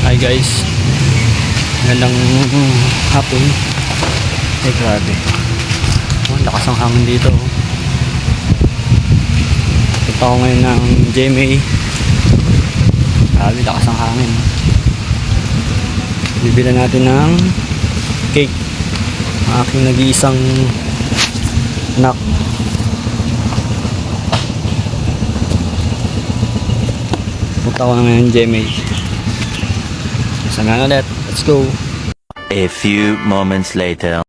Hi guys, magandang hapon. Ay grabe, lakas ang hangin dito. Punta ko ngayon ng GMA. Grabe, lakas ang hangin. Bibila natin ng cake ang aking nag-iisang anak. Punta ko na ngayon GMA. Samahan ulit. Let's go. A few moments later.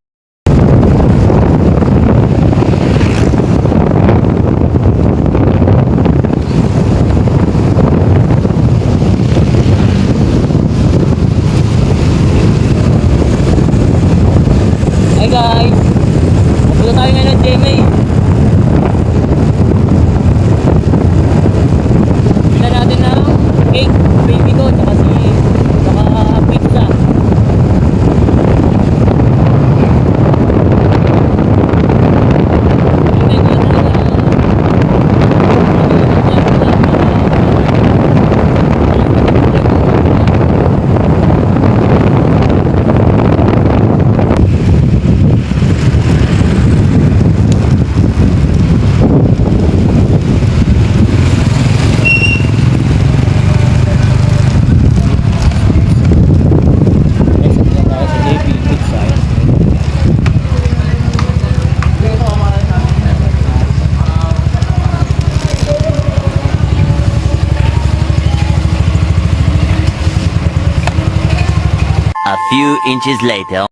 Hi guys! Punta tayo ngayon ng GMA. Bila natin ng cake, baby ko, tsaka pizza. A few inches later.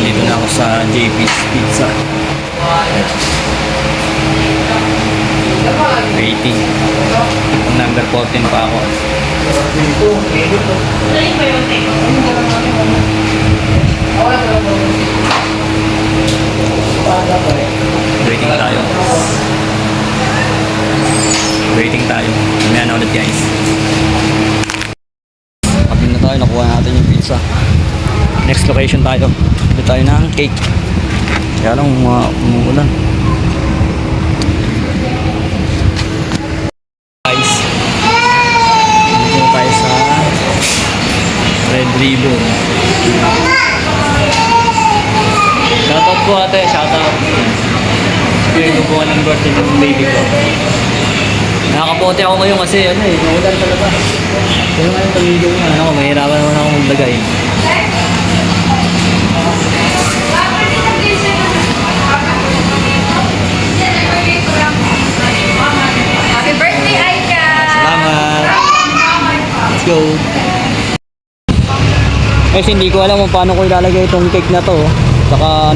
Dito na ako sa JP's Pizza. Waiting. Number 14 pa ako. Waiting tayo. Waiting tayo. Mamaya na ulit guys. Kapag na tayo, nakuha natin yung pizza. Next location tayo. Dito tayo ng cake. Kaya lang umuulan. Guys, dito tayo sa Red Ribbon. Shoutout po ate, shoutout. Yung gubuhan ng birthday ng baby ko. Nakakapote ako ngayon kasi umuulan talaga. Pero ngayon pag-video nga, mahirapan naman ako maglagay. Happy birthday, Aika! Salamat! Let's go! Guys, hindi ko alam kung paano ko ilalagay itong cake na to. Tsaka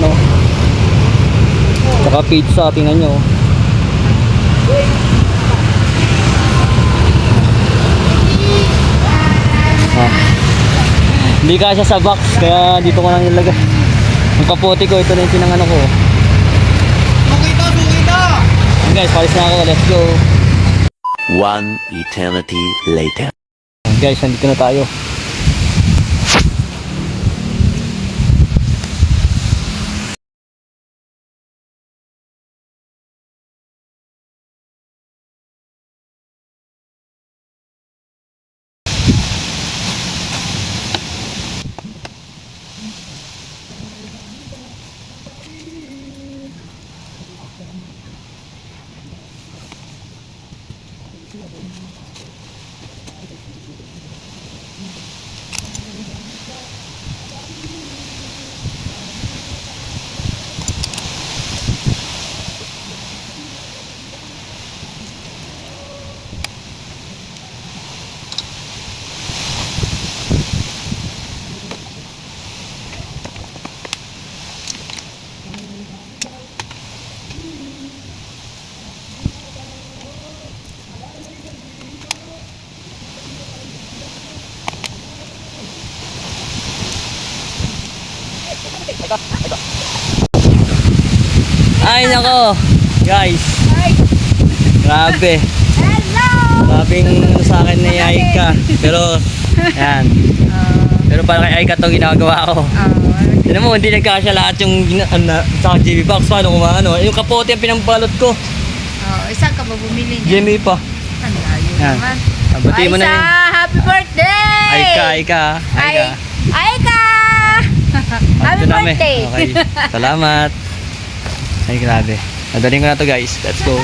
tsaka pizza, tingnan nyo. Hindi kasya sa box, kaya dito ko lang nilagay. Ang kapote ko, ito na yung pinangano ko. Ayan guys, palis na ako. Let's go. One eternity later. Ayan guys, nandito na tayo. Ay nako guys, grabe, grabing sa akin ni Aika, pero yan, pero para kay Aika itong ginagawa ko. Tinan mo, hindi nagkasya lahat yung sa GB box. Paano kung yung kapote ang pinambalot ko. Isang ka ba bumili niya? GMA pa. Ang layo yan naman. Bati mo na yun. Happy birthday! Aika, Aika. Aika. Aika! Happy Ito namin. birthday! Okay. Salamat. Ay, grabe. Nadaling ko na to guys. Let's go.